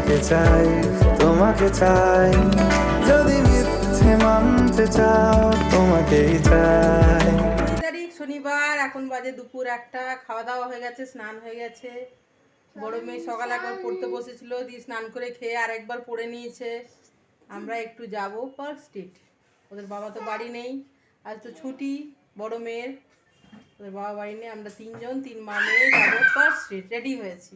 তোমাকে চাই, তোমাকে চাই, যদি মিথ্যে মানতে চাও তোমাকেই চাই। তারিখ শনিবার, এখন বাজে দুপুর 1টা। খাওয়া দাওয়া হয়ে গেছে, স্নান হয়ে গেছে। বড় মেয়ে সকালে একবার পড়তে বসেছিল, দিয়ে স্নান করে খেয়ে আরেকবার পড়ে নিয়েছে। আমরা একটু যাব পার্ক স্ট্রিট। ওদের বাবা তো বাড়ি নেই, আজ তো ছুটি বড় মেয়ের। ওদের বাবা বাড়ি নেই, আমরা 3 জন 3 মা মেয়ে যাবো পার্ক স্ট্রিট। রেডি হয়েছি,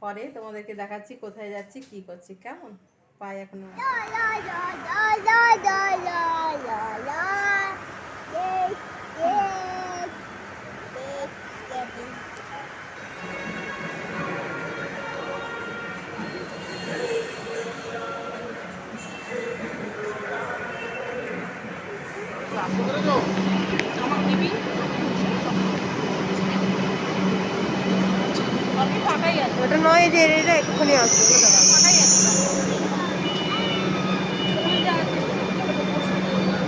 পরে তোমাদেরকে দেখাচ্ছি কোথায় যাচ্ছি কি করছি। কেমন পাই এখনো ওটা নয়, যে এটা একটুখানি আসবে।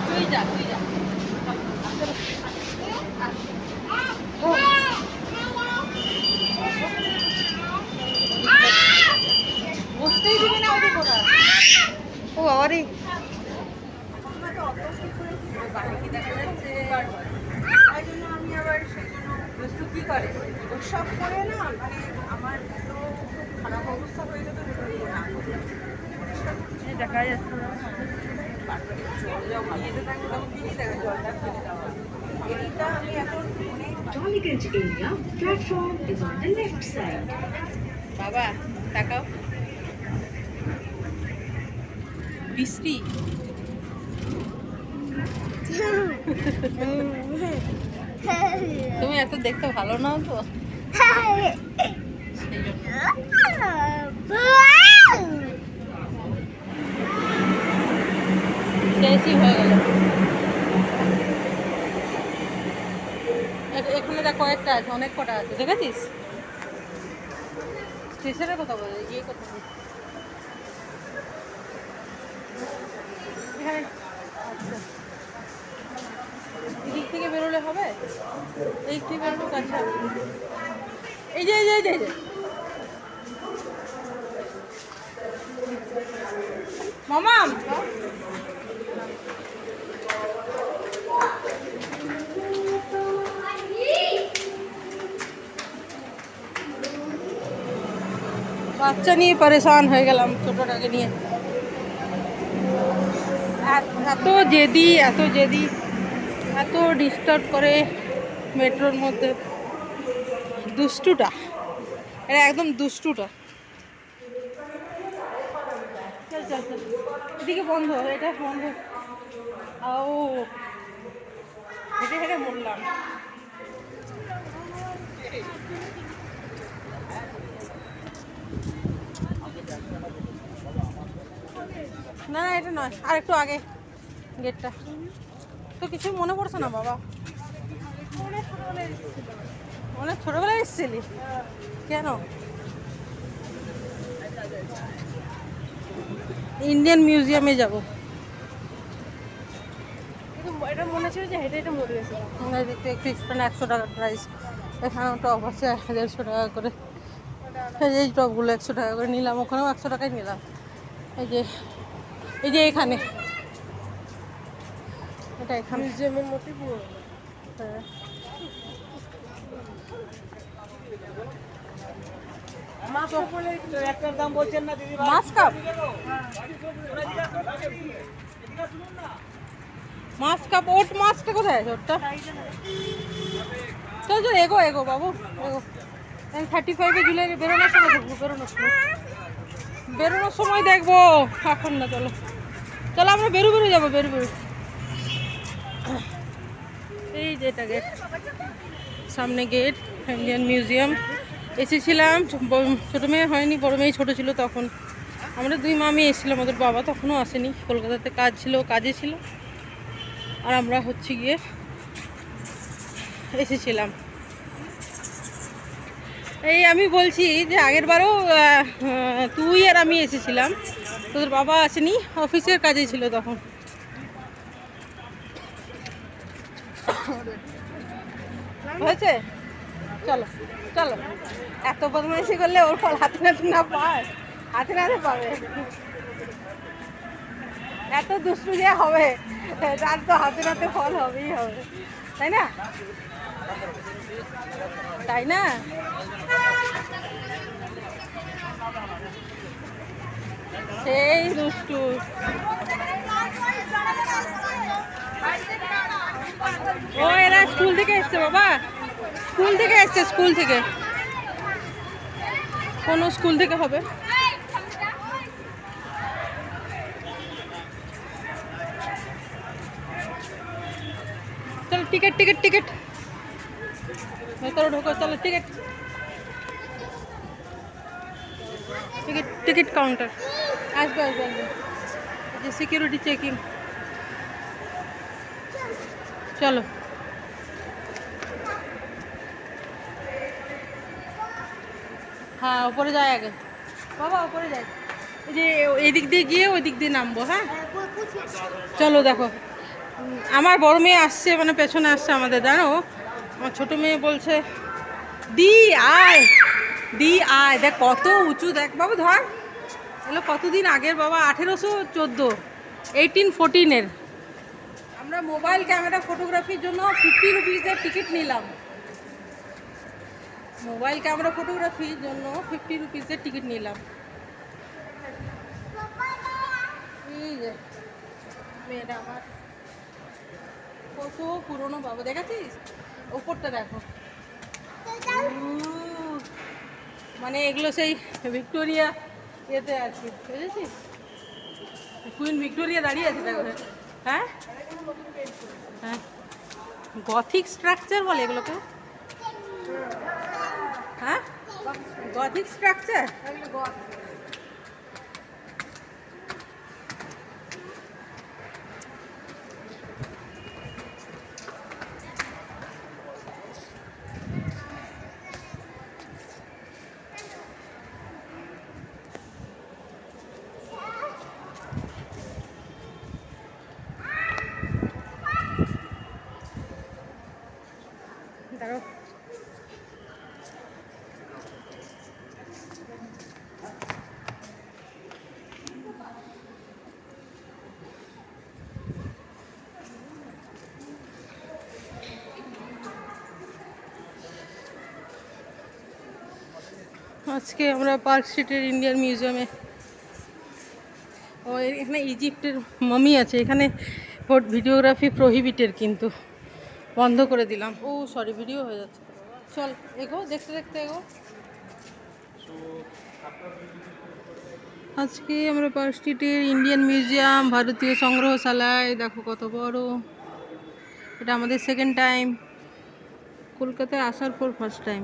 তুই যা বসতেই দিবি না ওদের কোথায়। ও বাবারে, বাড়ি কি দেখা যাচ্ছে? তাই জন্য আমি আবার সেই জন্য দুষ্টু কি করে ওসব করে না, মানে আমার এত খারাপ অবস্থা হয়ে যেত দেখা যাচ্ছে না। বাড়িতে জল যখন যেতে থাকবে তখন কি দেখা জলটা ফেলে দেওয়া। এইটা আমি এখন Dollyganj area platform is on the left side. বাবা তাকাও, বৃষ্টি তুমি এত দেখতে ভালো নাও তো, সেই জন্য। শেষই হয়ে গেল। এখানে দেখ কয়েকটা আছে, অনেক কটা আছে, দেখেছিস? স্টেশনের কথা বলে গিয়ে কথা বল। এখানে আচ্ছা, এদিক থেকে বেরোলে হবে, এই থেকে বেরোনো কাছে। এই যে এই যে এই যে মামাম, বাচ্চা নিয়ে পরেশান হয়ে গেলাম ছোটটাকে নিয়ে। এত জেদি এত ডিস্টার্ব করে মেট্রোর মধ্যে। দুষ্টুটা, এটা একদম দুষ্টুটা। চল চল চল, এদিকে বন্ধ, এটা বন্ধ। ও হেঁটে হেঁটে মরলাম। না না এটা নয়, আর একটু আগে গেটটা। তো কিছু মনে পড়ছে না বাবা? অনেক ছোটবেলায় এসেছিলি কেন? ইন্ডিয়ান মিউজিয়ামে যাব। এটা মনে ছিল যে হেঁটে হেঁটে মরে গেছে। দেখতে একটু এক্সপেন্ড, 100 টাকা প্রাইস। এখানেও টপ আছে 150 টাকা করে। এই টপগুলো 100 টাকা করে নিলাম, ওখানেও 100 টাকায় নিলাম। এই যে এখানে, এটা এখানে মিউজিয়ামের মতোই পুরো। হ্যাঁ। মাছ কাপ, মাছ কাপ, ওট মাছটা কোথায় আছে? ওটটা চল চল, এগো এগো বাবু এগো। 35-এ জুলাই বেরোনোর সময় দেখবো, বেরোনোর সময় দেখবো, এখন না। চলো চলো, আমরা বেরো যাবো, বেরো। এই যে এটা গেট, সামনে গেট, ইন্ডিয়ান মিউজিয়াম। এসেছিলাম, ছোটো মেয়ে হয়নি, বড় মেয়ে ছোটো ছিল তখন। আমরা 2 মামি এসেছিলাম, ওদের বাবা তখনও আসেনি, কলকাতাতে কাজ ছিল, কাজে ছিল। আর আমরা হচ্ছে গিয়ে এসেছিলাম। এই আমি বলছি যে আগের বারও তুই আর আমি এসেছিলাম, তোদের বাবা আসেনি, অফিসের কাজে ছিল তখন। হয়েছে, চলো চলো। এত বদমাইশি করলে ওর ফল হাতে নাতে না পায়। হাতে নাতে পাবে, এত দুষ্টু যে হবে তার তো হাতে নাতে ফল হবেই হবে, তাই না? তাই না? সেই দুষ্টু। ও এরা স্কুল থেকে এসছে বাবা, স্কুল থেকে এসছে, স্কুল থেকে, কোনো স্কুল থেকে হবে। চলো টিকিট টিকিট টিকিট, ভেতরে ঢোকো, চলো টিকিট টিকিট টিকিট কাউন্টার, আসবে আসবে আসবে, যে সিকিউরিটি চেকিং। চলো হ্যাঁ উপরে যায় আগে বাবা, উপরে যায়, এই যে এদিক দিয়ে গিয়ে ওই দিক দিয়ে নামবো। হ্যাঁ চলো দেখো, আমার বড় মেয়ে আসছে, মানে পেছনে আসছে আমাদের, জানো আমার ছোট মেয়ে বলছে দি আয়, দি আয়, দেখ কত উঁচু, দেখ বাবু ধর, এগুলো কতদিন আগের বাবা, 1814, 1814-এর। আমরা মোবাইল ক্যামেরা ফটোগ্রাফির জন্য 50 রুপিসের টিকিট নিলাম, মোবাইল ক্যামেরা ফটোগ্রাফির জন্য 50 রুপিসের টিকিট নিলাম। এই যে মেয়েটা আমার কত পুরনো বাবা, দেখেছিস ওপরটা দেখো, মানে এগুলো সেই ভিক্টোরিয়া ইয়েতে আছে, বুঝেছিস, কুইন ভিক্টোরিয়া দাঁড়িয়ে আছে দেখো। হ্যাঁ হ্যাঁ, গথিক স্ট্রাকচার বলে এগুলোকে, হ্যাঁ গথিক স্ট্রাকচার। দাঁড়াও, আজকে আমরা পার্ক স্ট্রিটের ইন্ডিয়ান মিউজিয়ামে, ও এখানে ইজিপ্টের মামি আছে, এখানে ভিডিওগ্রাফি প্রহিবিটেড, কিন্তু বন্ধ করে দিলাম। ও সরি, ভিডিও হয়ে যাচ্ছে, চল এগো, দেখতে দেখতে এগো। আজকে আমরা পার্ক স্ট্রিটের ইন্ডিয়ান মিউজিয়াম, ভারতীয় সংগ্রহশালায়, দেখো কত বড়, এটা আমাদের সেকেন্ড টাইম, কলকাতায় আসার পর ফার্স্ট টাইম।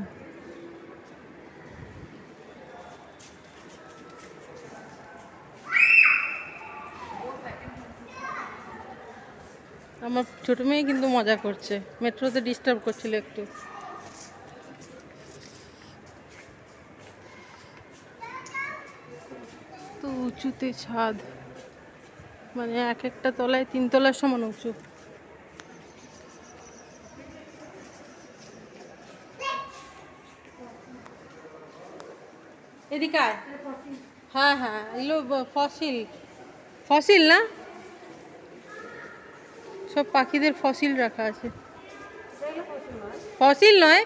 আমার ছোট মেয়ে কিন্তু মজা করছে, মেট্রোতে ডিস্টার্ব করছিল একটু। তো উঁচুতে ছাদ, মানে এক একটা তলায় 3 তলার সমান উঁচু। এদিকে আয়, হ্যাঁ হ্যাঁ এগুলো ফসিল, ফসিল না, সব পাখিদের ফসিল রাখা আছে। ফসিল নয়,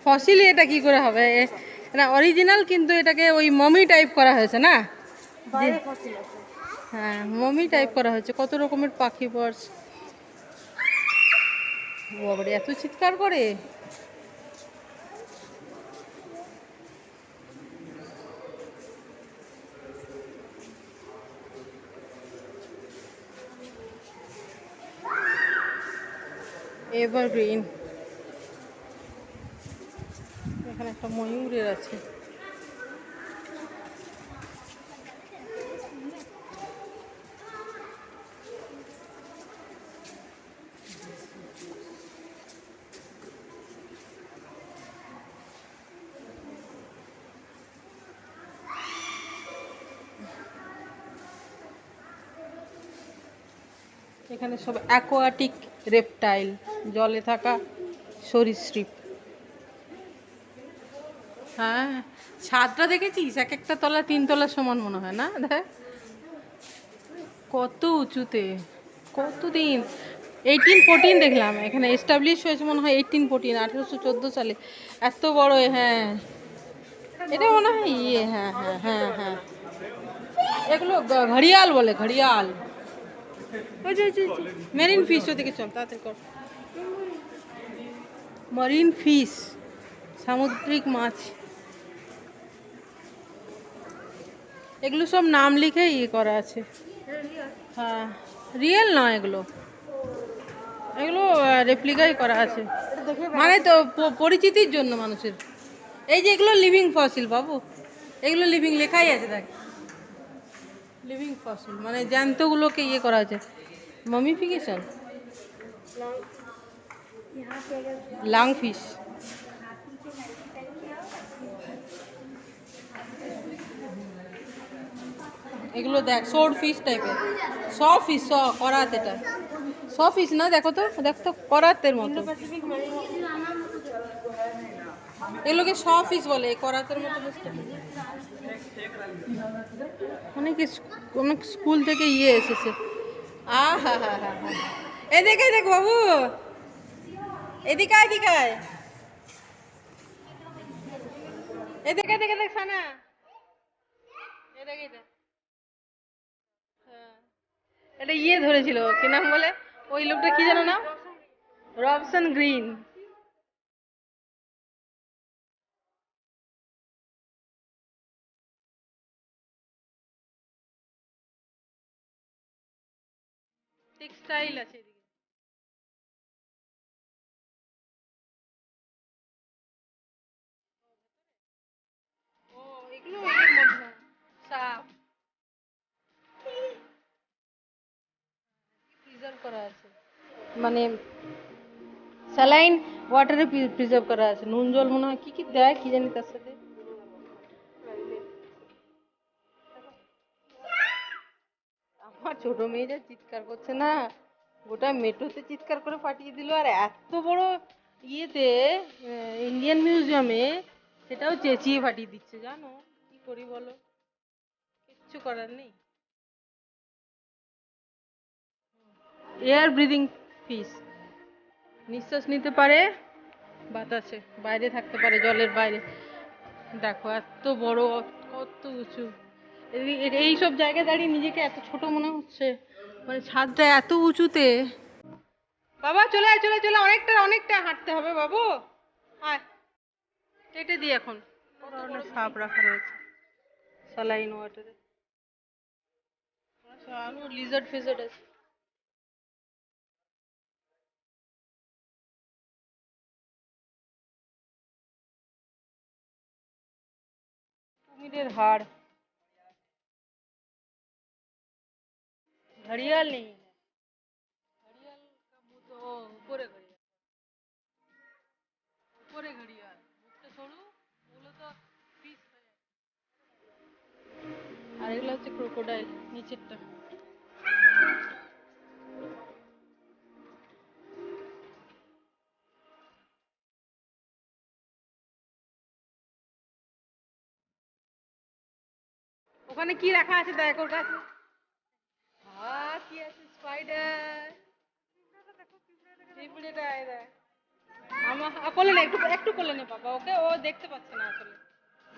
ফসিল এটা কি করে হবে, এটা অরিজিনাল, কিন্তু এটাকে ওই মমি টাইপ করা হয়েছে না, হ্যাঁ মমি টাইপ করা হয়েছে। কত রকমের পাখি, বার্ডস, বাবারে এত চিৎকার করে। এভারগ্রিন, এখানে একটা ময়ূরের আছে। এখানে সব অ্যাকোয়াটিক রেপটাইল, জলে থাকা সরীসৃপ। হ্যাঁ, ছাদটা দেখেছিস? এক একটা তলা 3 তলার সমান মনে হয় না? দেখ কত উঁচুতে, কতদিন 1814 দেখলাম এখানে এস্টাবলিশ হয়েছে মনে হয় 1814, 1814 সালে। এত বড়, হ্যাঁ এটা মনে হয় ইয়ে, হ্যাঁ হ্যাঁ হ্যাঁ হ্যাঁ, এগুলো ঘড়িয়াল বলে, ঘড়িয়াল। মেরিন ফিশ, ওদিকে চল তাড়াতাড়ি কর। মরিন ফিশ, সামুদ্রিক মাছ। এগুলো সব নাম লিখে ইয়ে করা আছে। হ্যাঁ, রিয়েল নয় এগুলো, এগুলো রেপ্লিকাই করা আছে, মানে তো পরিচিতির জন্য মানুষের। এই যে এগুলো লিভিং ফসিল বাবু, এগুলো লিভিং, লেখাই আছে দেখ, লিভিং ফসিল মানে জ্যান্তগুলোকে ইয়ে করা আছে, মমিফিকেশন। লাং ফিশ, এগুলো দেখ সোড ফিশ টাইপের, স ফিশ, স করাত, এটা স ফিশ না, দেখো তো, দেখো তো করাতের মতো। এগুলোকে স ফিশ বলে, করাতের মতো বুঝতে। অনেক স্কুল থেকে ইয়ে এসেছে। হা হা হা হা, এদিকে দেখ বাবু, এদিকে এদিকে এদিকে দেখে দেখ সানা, এদিকে দেখ। হ্যাঁ, এটা ইয়ে ধরেছিল, কি নাম বলে ওই লোকটা, কি জানো নাম? Robson green. টেক্সটাইল আছে এদিকে। ও, এগুলো এর মধ্যে সাপ প্রিজার্ভ করা আছে, মানে স্যালাইন ওয়াটারে প্রিজার্ভ করা আছে। নুন জল মনে হয়, কি কি দেয় কি জানি তার সাথে। আমার ছোট মেয়ে যা চিৎকার করছে না, গোটা মেট্রোতে চিৎকার করে ফাটিয়ে দিল। আর এত বড় ইয়েতে, ইন্ডিয়ান মিউজিয়ামে, সেটাও চেঁচিয়ে ফাটিয়ে দিচ্ছে। জানো কি করি বলো, কিচ্ছু করার নেই। এয়ার ব্রিদিং ফিশ, নিঃশ্বাস নিতে পারে বাতাসে, বাইরে থাকতে পারে, জলের বাইরে। দেখো এত বড়, কত উঁচু। এই সব জায়গায় দাঁড়িয়ে নিজেকে এত ছোট মনে হচ্ছে, মানে ছাদটা এত উঁচুতে। বাবা চলে আয়, চলে চলে, অনেকটা অনেকটা হাঁটতে হবে বাবু, আয়। কেটে দিই এখন, কত ধরনের সাপ রাখা রয়েছে স্যালাইন ওয়াটারে, আরো লিজার্ড ফিজার্ড আছে। কুমিরের হাড়, ঘড়িয়াল নেই, ঘড়িয়াল का मुंह तो উপরে, ঘড়িয়াল উপরে, ঘড়িয়াল মুখটা সরু, ওগুলো তো ফিশ হয়ে যায়। আর এগুলো হচ্ছে ক্রোকোডাইল, নিচেরটা। ওখানে কি রাখা আছে দেখ, ওর কাছে কি আছে, স্পাইডার, পিঁপড়েটা দেখ। আমার কোলে নে, একটু একটু কোলে নে বাবা ওকে, ও দেখতে পাচ্ছে না আসলে,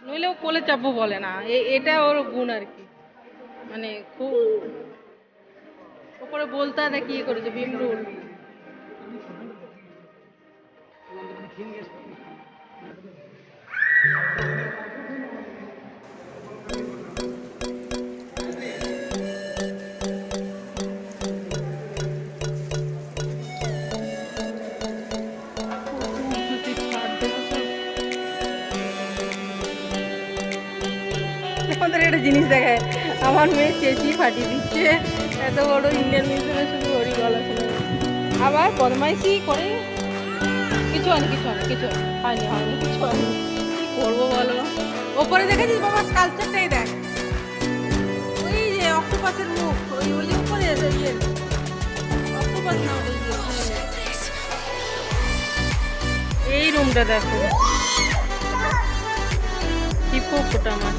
নইলে ও কোলে চাপবো বলে না। এটা ওর গুণ আর কি, মানে খুব উপরে বলতা দেখি ইয়ে করেছে, ভীমরুল। আমাদের একটা জিনিস দেখায়, আমার মেয়ে চেঁচিয়ে ফাটিয়ে দিচ্ছে, এত বড় ইন্ডিয়ান মিউজিয়ামে শুধু হরি গলা শুনে। আবার বদমাইশি করে, কিছু হয়নি কিছু হয়নি কিছু হয়নি হয়নি কিছু হয়নি, কি করবো বলো। ওপরে দেখেছিস বাবা স্কাল্পচারটাই দেখ, ওই যে অক্টোপাসের মুখ, ওই ওই উপরে ইয়ে অক্টোপাস না, এই রুমটা দেখো, হিপোপোটামাস।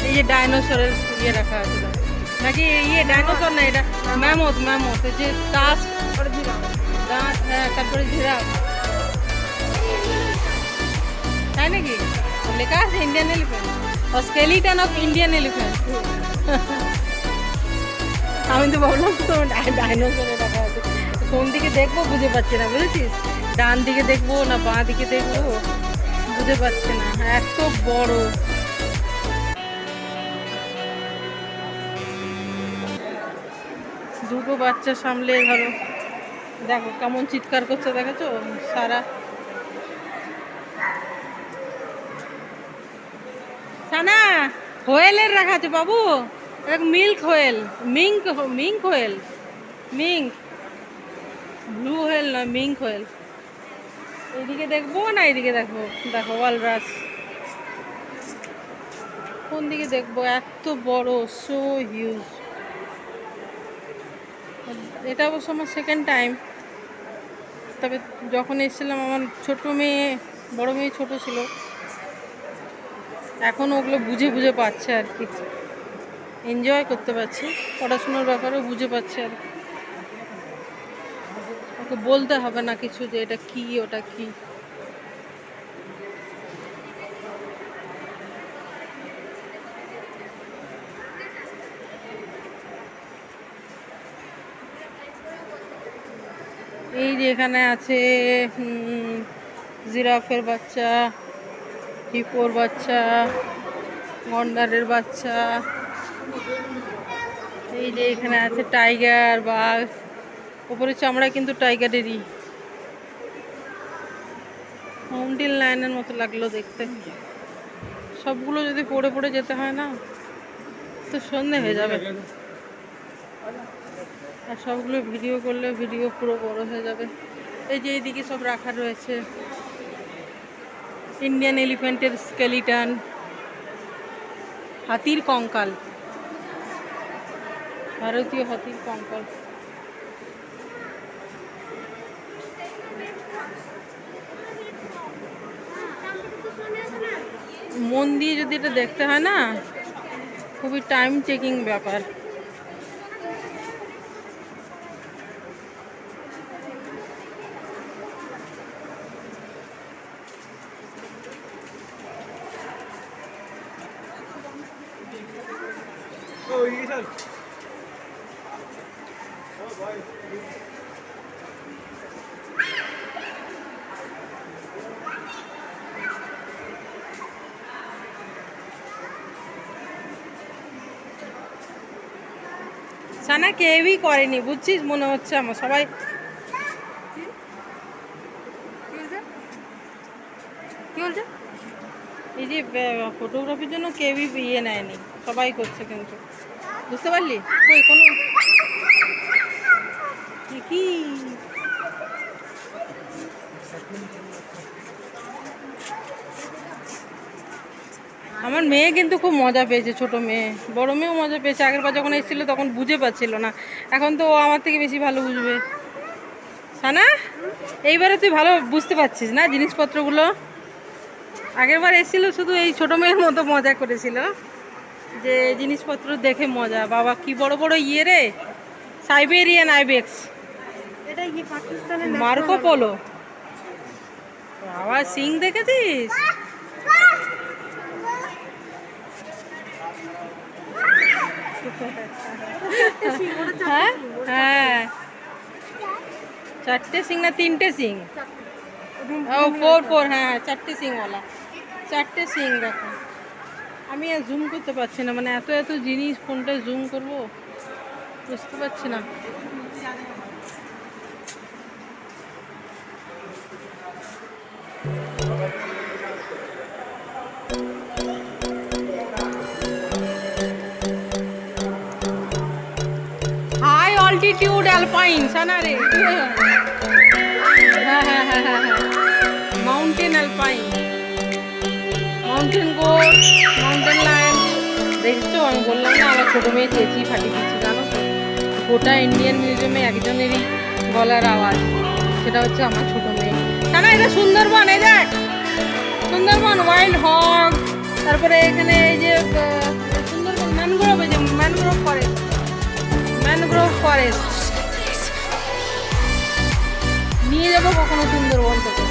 এই যে ডাইনোসরের ইয়ে রাখা আছে নাকি, ইয়ে ডাইনোসর না, এটা ম্যামথ। ম্যামথ যে টাস্ক দাঁত, হ্যাঁ, তারপরে জিরাফ, তাই নাকি? লেখা আছে Indian elephant, skeleton of Indian elephant. আমি তো ভাবলাম তো ডাইনোসরে রাখা আছে। কোন দিকে দেখবো বুঝে পাচ্ছি না, বুঝেছিস? ডান দিকে দেখবো না বাঁ দিকে দেখবো বুঝে পাচ্ছি না, এত বড়। দুটো বাচ্চা সামলে ধরো, দেখো কেমন চিৎকার করছে, দেখেছো? সারা সানা হোয়েলের রাখা আছে বাবু, milk whale, mink whale, mink, blue whale না, মিঙ্ক হোয়েল। এইদিকে দেখবো না এইদিকে দেখবো? দেখো ওয়ালরাস। কোন দিকে দেখবো? এত বড়, সো হিউজ। এটা অবশ্য আমার সেকেন্ড টাইম, তবে যখন এসেছিলাম আমার ছোট মেয়ে, বড় মেয়ে ছোট ছিল, এখন ওগুলো বুঝে বুঝে পাচ্ছে আর কি, এনজয় করতে পারছে, পড়াশোনার ব্যাপারেও বুঝে পাচ্ছে আর কি। ওকে বলতে হবে না কিছু যে এটা কি ওটা কি। এই যে এখানে আছে জিরাফের বাচ্চা, হিপোর বাচ্চা, গন্ডারের বাচ্চা। এই যে এখানে আছে টাইগার, বাঘ, উপরে চামড়া কিন্তু টাইগারেরই। মাউন্টেন লায়নের মতো লাগলো দেখতে। সবগুলো যদি পড়ে পড়ে যেতে হয় না তো সন্ধে হয়ে যাবে, আর সবগুলো ভিডিও করলে ভিডিও পুরো বড় হয়ে যাবে। এই যে এইদিকে সব রাখা রয়েছে, ইন্ডিয়ান এলিফ্যান্টের স্কেলিটন, হাতির কঙ্কাল, ভারতীয় হাতির কঙ্কাল। মন দিয়ে যদি এটা দেখতে হয় না, খুবই টাইম টেকিং ব্যাপার। সানা কেউই করেনি, বুঝছিস? মনে হচ্ছে আমার সবাই কি বলছে? এই যে ফটোগ্রাফির জন্য কেউই ইয়ে নেয়নি, সবাই করছে কিন্তু, বুঝতে পারলি? কই কোনো কি আমার মেয়ে কিন্তু খুব মজা পেয়েছে, ছোট মেয়ে, বড় মেয়েও মজা পেয়েছে। আগের বার যখন এসেছিল তখন বুঝে পাচ্ছিল না, এখন তো ও আমার থেকে বেশি ভালো বুঝবে। সানা এইবারে তুই ভালো বুঝতে পারছিস না জিনিসপত্রগুলো? আগের বার এসেছিল শুধু এই ছোট মেয়ের মতো মজা করেছিল, যে জিনিসপত্র দেখে মজা। বাবা কি বড় বড় ইয়ে রে, সাইবেরিয়ান আইবেক্স, এটা কি পাকিস্তানের মার্কো পোলো। বাবা সিং দেখেছিস? হ্যাঁ হ্যাঁ, 4টে সিং না 3টে সিং? ও 4, হ্যাঁ 4টে সিংওয়ালা, 4টে সিং। দেখো আমি আর জুম করতে পারছি না, মানে এত এত জিনিস, কোনটা জুম করব বুঝতে পারছি না। হাই অল্টিটিউড অ্যালপাইন সানা রে, হ্যাঁ হ্যাঁ হ্যাঁ হ্যাঁ হ্যাঁ, mountain alpine, mountain goat, mountain lion. দেখছো আমি বললাম না আমার ছোটো মেয়ে চেঁচি ফাটি দিচ্ছি, জানো তো? গোটা ইন্ডিয়ান মিউজিয়ামে একজনেরই গলার আওয়াজ, সেটা হচ্ছে আমার ছোটো মেয়ে। সানা এটা সুন্দরবন, এই দেখ সুন্দরবন ওয়াইল্ড হগ, তারপরে এখানে এই যে সুন্দরবন ম্যানগ্রোভ, এই যে ম্যানগ্রোভ ফরেস্ট, ম্যানগ্রোভ ফরেস্ট নিয়ে যাবো কখনো সুন্দরবন থেকে।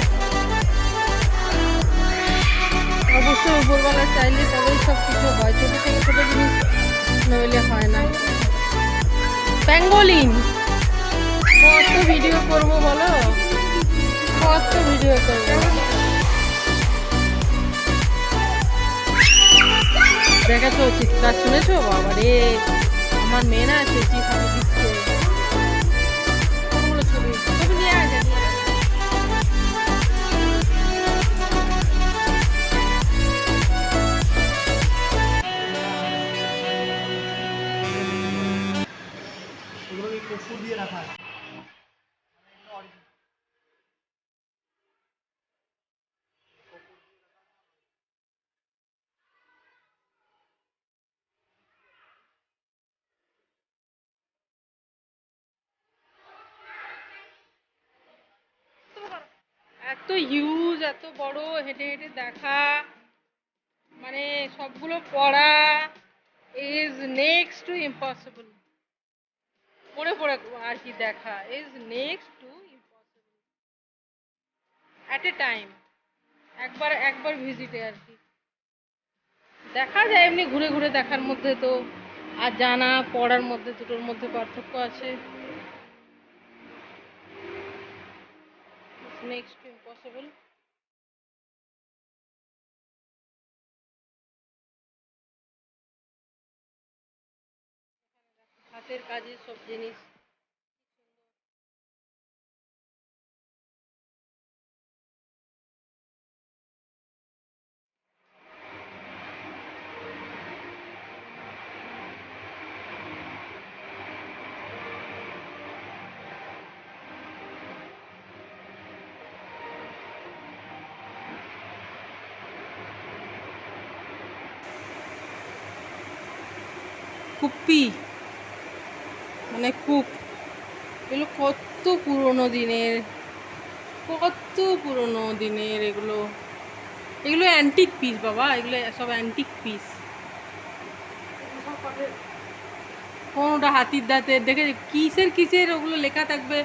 অবশ্যই উপরবেলা চাইলে তবেই সব কিছু হয়, ছোটো থেকে ছোটো জিনিস নইলে হয় না। প্যাঙ্গোলিন, কত ভিডিও করবো বলো, কত ভিডিও করবো। দেখেছো চিৎকার শুনেছো? বাবা রে, আমার মেয়ে না চেঁচিয়ে খাবে দিচ্ছে। কতগুলো ছবি ছবি নিয়ে আসে। এত হিউজ, এত বড়, হেঁটে হেঁটে দেখা, মানে সবগুলো পড়া ইজ নেক্সট টু ইম্পসিবল। পড়ে পড়ে আর কি দেখা is next to impossible at a time, একবার একবার ভিজিটে আর কি দেখা যায়। এমনি ঘুরে ঘুরে দেখার মধ্যে তো আর জানা পড়ার মধ্যে দুটোর মধ্যে পার্থক্য আছে। Next to impossible. হাতের কাজের সব জিনিস, কুপ্পি মানে কূপ, এগুলো কত পুরনো দিনের, কত পুরনো দিনের এগুলো। এগুলো অ্যান্টিক পিস বাবা, এগুলো সব অ্যান্টিক পিস। কোনটা হাতির দাঁতের, দেখে কিসের কিসের ওগুলো লেখা থাকবে,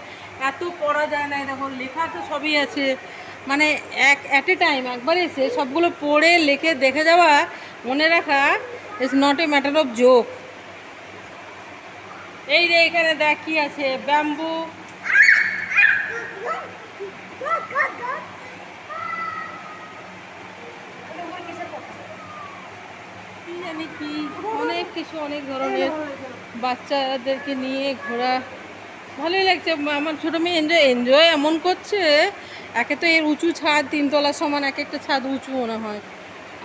এত পড়া যায় না। দেখো লেখা তো সবই আছে, মানে এক অ্যাট এ টাইম একবার এসে সবগুলো পড়ে লিখে দেখে যাওয়া, মনে রাখা is not a matter of joke. এই যে এখানে দেখ কি আছে, ব্যাম্বু, কি জানি কি, অনেক কিছু, অনেক ধরনের। বাচ্চাদেরকে নিয়ে ঘোরা ভালোই লাগছে। আমার ছোটো মেয়ে এনজয় এনজয় এমন করছে, একে তো এর উঁচু ছাদ, 3 তলার সমান, এক একটা ছাদ উঁচু মনে হয়।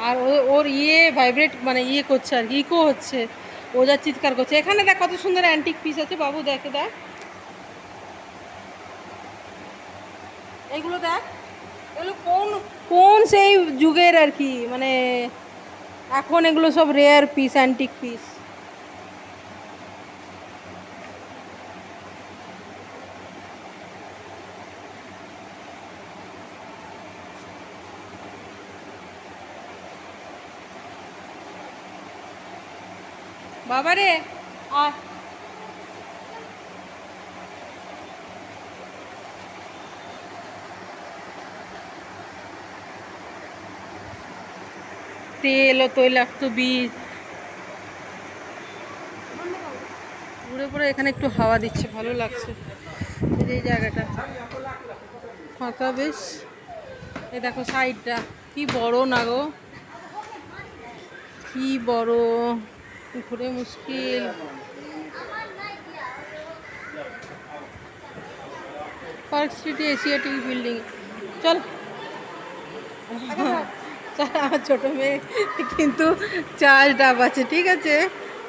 আর ওর ইয়ে ভাইব্রেট, মানে ইয়ে করছে আর কি, ইকো হচ্ছে, ও যা চিৎকার করছে। এখানে দেখ কত সুন্দর অ্যান্টিক পিস আছে বাবু, দেখে দেখ এইগুলো, দেখ এগুলো কোন কোন সেই যুগের আর কি, মানে এখন এগুলো সব রেয়ার পিস, অ্যান্টিক পিস। বাবারে আ তেল ও তৈলাক্ত বীজ। ঘুরে ঘুরে এখানে একটু হাওয়া দিচ্ছে, ভালো লাগছে। এই জায়গাটা ফাঁকা বেশ। এই দেখো সাইডটা কি বড় না গো, কি বড়, ঘুরে মুশকিল। পার্ক স্ট্রিটে এশিয়াটিক বিল্ডিং। চল আমার ছোটো মেয়ে কিন্তু চার্জ ডাব আছে, ঠিক আছে,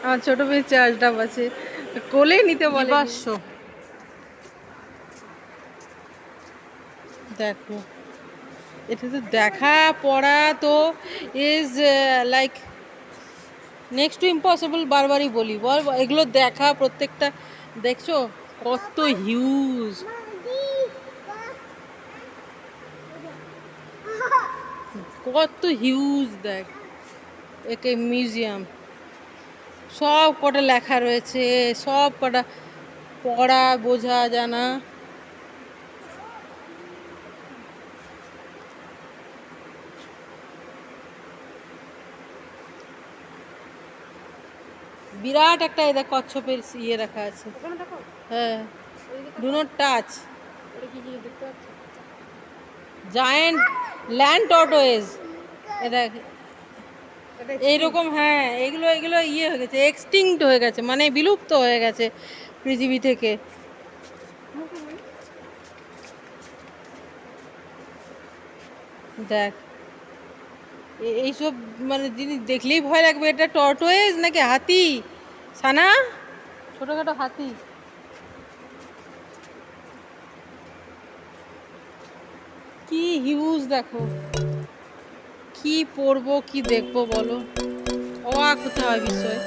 আমার ছোটো মেয়ের চার্জ ডাব আছে, কোলে নিতে বলে। দেখো এটা তো দেখা পড়া তো is like next to impossible, বারবারই বলি বল। এগুলো দেখা প্রত্যেকটা, দেখছো কত হিউজ। কত হিউজ দেখ, একে মিউজিয়াম, সব কটা লেখা রয়েছে, সব কটা পড়া বোঝা জানা। বিরাট একটা এদের কচ্ছপের ইয়ে রাখা আছে। ওখানে দেখো, হ্যাঁ, ওইদিকে ডু নট টাচ। ওটা কি কি দেখতে পাচ্ছ? জায়েন্ট ল্যান্ড টর্টোয়েজ, এটা এটা এইরকম। হ্যাঁ, এগুলো এগুলো ইয়ে হয়ে গেছে, এক্সটিংক্ট হয়ে গেছে, মানে বিলুপ্ত হয়ে গেছে পৃথিবী থেকে। দেখ, এইসব মানে জিনিস দেখলেই ভয় লাগবে। এটা টর্টোয়েজ নাকি হাতি? সানা, ছোটখাটো হাতি। কি হিউজ দেখো, কি পড়বো কি দেখবো বলো, অবাক হতে হয় বিষয়।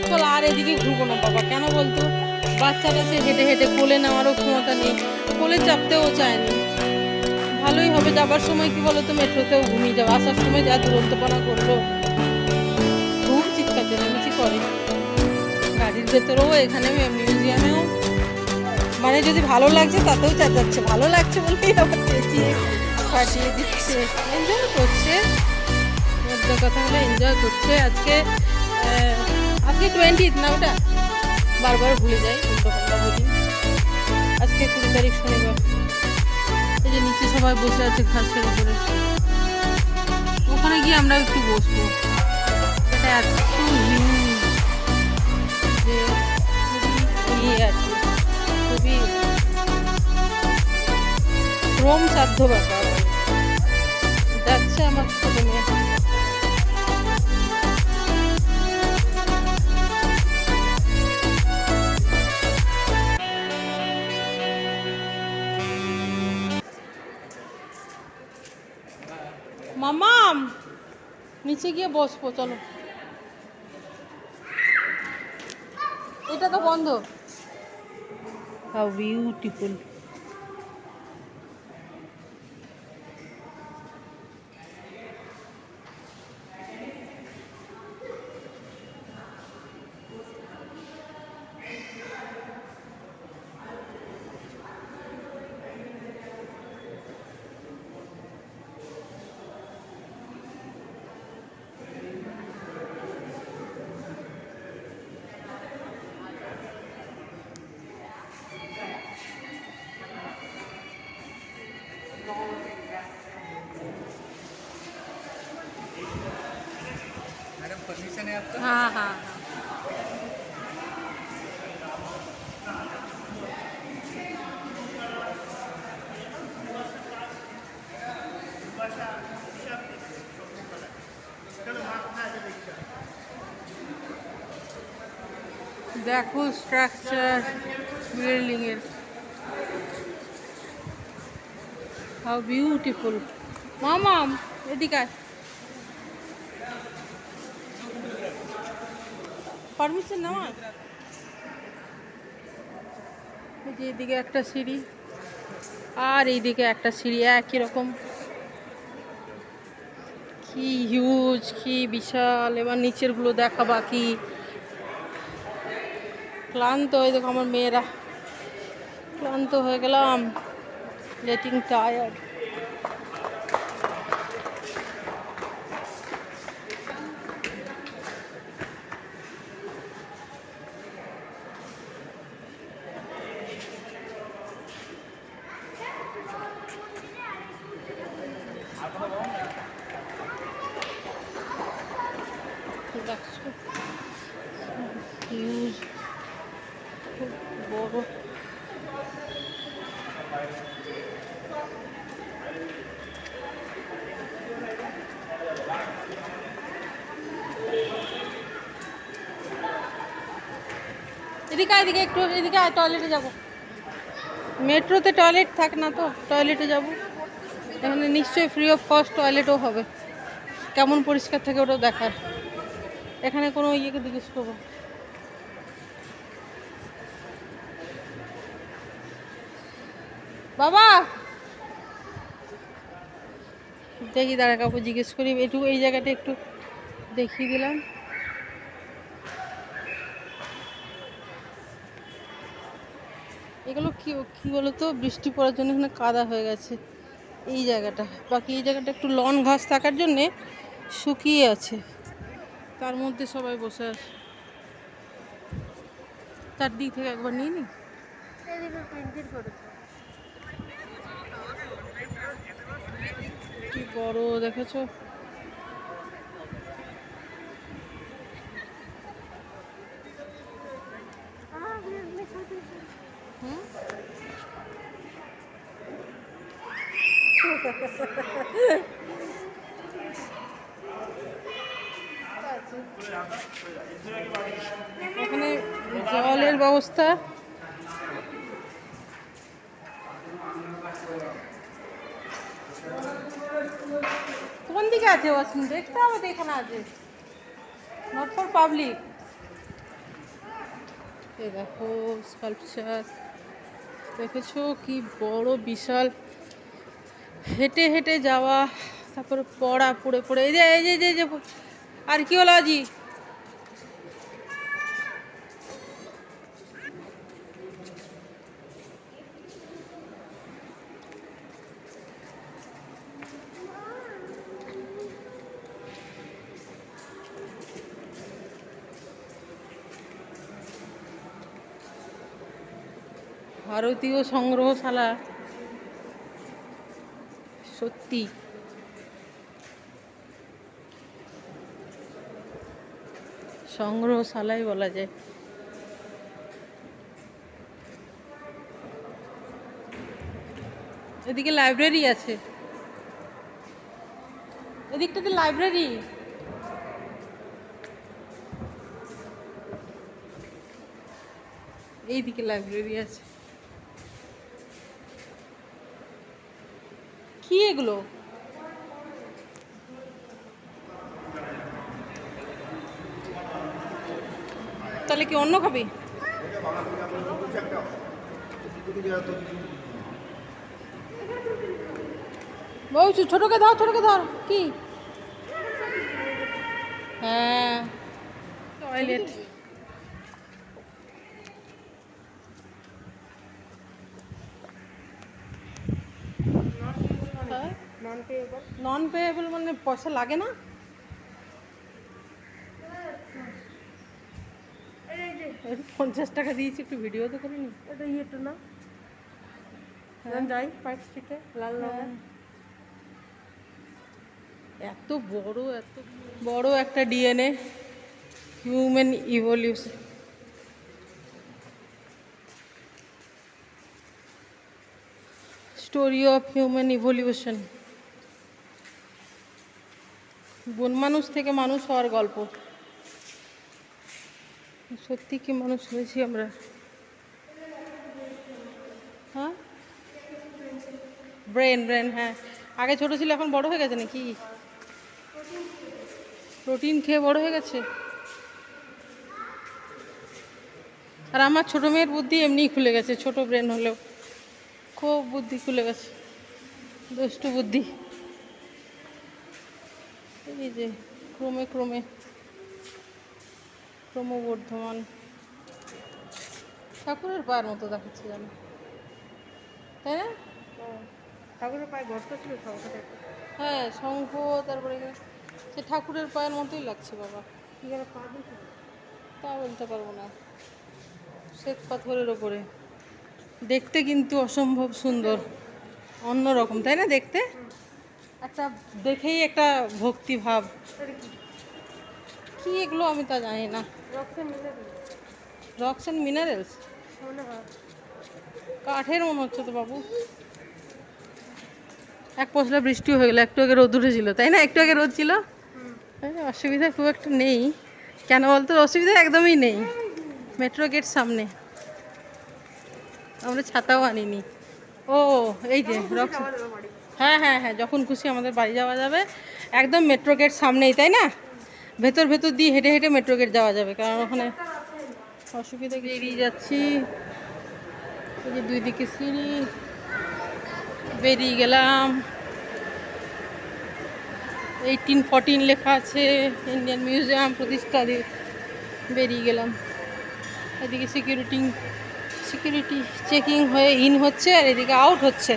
চল আর এদিকে ঘুরবো না বাবা, কেন বলতো? বাচ্চাটা সে হেঁটে হেঁটে কোলে নেওয়ারও ক্ষমতা নেই, কোলে চাপতেও চায়নি। ভালোই হবে, যাবার সময় কি বলতো মেট্রোতেও ঘুমিয়ে যাবে, আসার সময় যা দুরন্তপনা করলো, খুব চিৎকার চেঁচামেচি করে। গাড়ির ভেতরেও, এখানে মিউজিয়ামেও, মানে যদি ভালো লাগছে তাতেও চেঁচাচ্ছে, ভালো লাগছে বলেই আবার চেঁচিয়ে ফাটিয়ে দিচ্ছে। এনজয় করছে, মধ্যে কথা হলো এনজয় করছে। আজকে আজকে 20 না, ওটা বারবার ভুলে যাই, উল্টো পাল্টা বলি। আজকে 20 তারিখ শনিবার। এই যে নিচে সবাই বসে আছে ঘাসের উপরে, ওখানে গিয়ে আমরা একটু বসবো। এটা এত হিউজ যে খুবই ইয়ে আছে, খুবই শ্রম সাধ্য ব্যাপার। যাচ্ছে আমার ছোট মেয়ে। মামাম, নিচে গিয়ে বসবো চলো। এটা তো বন্ধ। How beautiful. हाँ हाँ हाँ, দেখো স্ট্রাকচার বিল্ডিং এর, হাউ বিউটিফুল। মামাম এদিকে আয়, পারমিশন নেওয়া। এই যে এদিকে একটা সিঁড়ি, আর এইদিকে একটা সিঁড়ি, একই রকম। কি হিউজ, কি বিশাল। এবার নিচের গুলো দেখা বাকি। ক্লান্ত হয়ে দেখো আমার মেয়েরা, ক্লান্ত হয়ে গেলাম, গেটিং টায়ার্ড। দেখছো হিউজ, খুব বড়। এদিকে এদিকে একটু এদিকে আয়, টয়লেটে যাবো। মেট্রোতে টয়লেট থাকে না তো, টয়লেটে যাব। এখানে নিশ্চয়ই ফ্রি অফ কস্ট টয়লেটও হবে, কেমন পরিষ্কার থাকে ওটাও দেখার। এখানে কোনো ইয়েকে জিজ্ঞেস করবো। বাবা দেখি, দাঁড়া কাউকে জিজ্ঞেস করি একটু, এই জায়গাটা একটু দেখিয়ে দিলাম। এগুলো কি কি বলতো, বৃষ্টি পড়ার জন্য এখানে কাদা হয়ে গেছে এই জায়গাটা। বাকি এই জায়গাটা একটু লন ঘাস থাকার জন্যে শুকিয়ে আছে, তার মধ্যে সবাই বসে আছে। চারদিক থেকে একবার নিয়ে নি। কি বড় দেখেছো? হুম এখানে জলের ব্যবস্থা। কোন দিকে আছে ওয়াশরুম? দেখতে হবে তো, এখানে আছে, নট ফর পাবলিক। এই দেখো স্কাল্পচার, দেখেছো কি বড় বিশাল, হেঁটে হেঁটে যাওয়া, তারপরে পড়া পড়ে পড়ে, এই যে এই যে এই যে আর্কিওলজি। ভারতীয় সংগ্রহশালা, সত্যি সংগ্রহশালাই বলা যায়। এদিকে লাইব্রেরি আছে, এদিকটাতে লাইব্রেরি। এইদিকে লাইব্রেরি আছে। কি এগুলো? তাহলে কি অন্য খাবি? বউ ছোটকে ধর, ছোটকে ধর। কি? হ্যাঁ, টয়লেট। নন পেয়েবল মানে পয়সা লাগে না? 50 টাকা দিয়েছি, একটু ভিডিও তো করে নি। এটা ইয়েটা না, যাই পার্ক স্ট্রিটে লাল রঙের। এত বড় একটা DNA, human evolution, story of human evolution. বন মানুষ থেকে মানুষ হওয়ার গল্প। সত্যি কি মানুষ হয়েছি আমরা? হ্যাঁ, ব্রেন ব্রেন, হ্যাঁ। আগে ছোট ছিল, এখন বড় হয়ে গেছে নাকি? প্রোটিন খেয়ে বড় হয়ে গেছে। আর আমার ছোট মেয়ের বুদ্ধি এমনিই খুলে গেছে, ছোট ব্রেন হলেও খুব বুদ্ধি খুলে গেছে, দুষ্টু বুদ্ধি। এই যে ক্রমে ক্রমে ক্রমবর্ধমান। ঠাকুরের পায়ের মতো দেখাচ্ছে জানো, তাই না? ঠাকুরের পায়ে গর্ত ছিল সবকটা। হ্যাঁ, শঙ্খ, তারপরে এখানে সে ঠাকুরের পায়ের মতোই লাগছে বাবা। কি যেন পা দিয়েছে? তা বলতে পারবো না। শ্বেত পাথরের ওপরে দেখতে কিন্তু অসম্ভব সুন্দর, অন্যরকম, তাই না? দেখতে একটা, দেখেই একটা ভক্তি ভাব। কি এগুলো আমি তা জানি না। রক্স অ্যান্ড মিনারেলস মনে হয় কাঠের মনে হচ্ছে তো বাবু। এক পশলা বৃষ্টিও হয়ে গেলো, একটু আগে রোদ উঠেছিল, তাই না? একটু আগে রোদ ছিল, অসুবিধা খুব একটা নেই। কেন বলতো? অসুবিধা একদমই নেই, মেট্রো গেট সামনে, আমরা ছাতাও আনিনি। ও এই যে রক্স, হ্যাঁ হ্যাঁ হ্যাঁ, যখন খুশি আমাদের বাড়ি যাওয়া যাবে, একদম মেট্রো গেট সামনেই, তাই না? ভেতর ভেতর দিয়ে হেঁটে হেঁটে মেট্রো গেট যাওয়া যাবে, কারণ ওখানে অসুবিধা। বেরিয়ে যাচ্ছি, এই যে দুই দিকে সিঁড়ি, বেরিয়ে গেলাম। 1814 লেখা আছে, ইন্ডিয়ান মিউজিয়াম প্রতিষ্ঠা দিয়ে বেরিয়ে গেলাম। এদিকে সিকিউরিটি চেকিং হয়ে ইন হচ্ছে আর এদিকে আউট হচ্ছে।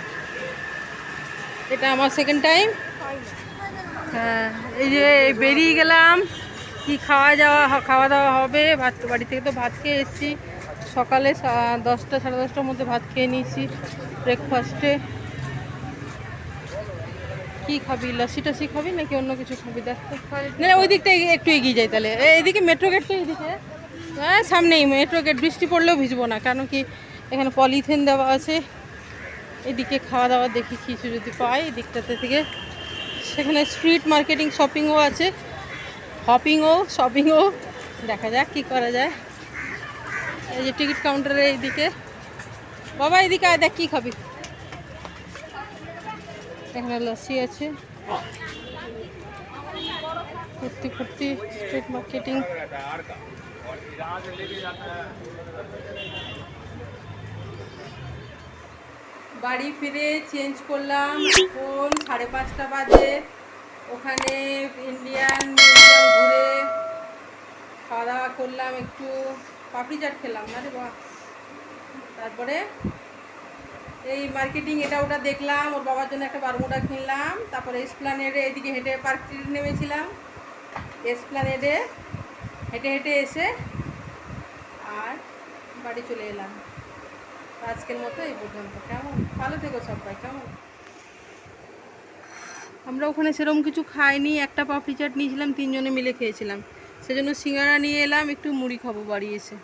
এটা আমার সেকেন্ড টাইম। হ্যাঁ, এই যে বেরিয়ে গেলাম। কি খাওয়া দাওয়া হবে? ভাত, বাড়ি থেকে তো ভাত খেয়ে এসেছি সকালে 10টা সাড়ে 10টার মধ্যে ভাত খেয়ে নিয়েছি ব্রেকফাস্টে। কি খাবি? লস্যি টস্যি খাবি নাকি অন্য কিছু খাবি? দেখ তো। না ওই দিকটা একটু এগিয়ে যাই তাহলে। এইদিকে মেট্রো গেট তো এইদিকে, হ্যাঁ সামনেই মেট্রো গেট। বৃষ্টি পড়লেও ভিজবো না, কারণ কি এখানে পলিথিন দেওয়া আছে। এদিকে খাওয়া দাওয়া দেখি কিছু যদি পাই এদিকটাতে থেকে। সেখানে স্ট্রিট মার্কেটিং শপিংও আছে, শপিংও দেখা যাক কি করা যায়। এই যে টিকিট কাউন্টারের এইদিকে। বাবা এদিকে আয়, দেখ কি খাবি। এখানে লস্যি আছে। ফুর্তি স্ট্রিট মার্কেটিং। বাড়ি ফিরে চেঞ্জ করলাম, এখন 5:30 বাজে। ওখানে ইন্ডিয়ান মিউজিয়াম ঘুরে খাওয়া দাওয়া করলাম, একটু পাপড়ি চাট খেলাম। আরে বাহ। তারপরে এই মার্কেটিং এটা ওটা দেখলাম, ওর বাবার জন্য একটা বারমুডা কিনলাম। তারপরে এসপ্ল্যানেডে এদিকে হেঁটে পার্ক স্ট্রিট নেমেছিলাম। এসপ্ল্যানেডে হেঁটে এসে আর বাড়ি চলে এলাম। আজকের মতো এই পর্যন্ত। কেমন? ভালো থেকো সবাই। কেমন? আমরা ওখানে সেরকম কিছু খাইনি, একটা পাপড়ি চাট নিয়েছিলাম, 3 জনে মিলে খেয়েছিলাম। সেজন্য সিঙ্গারা নিয়ে এলাম, একটু মুড়ি খাবো বাড়ি এসে।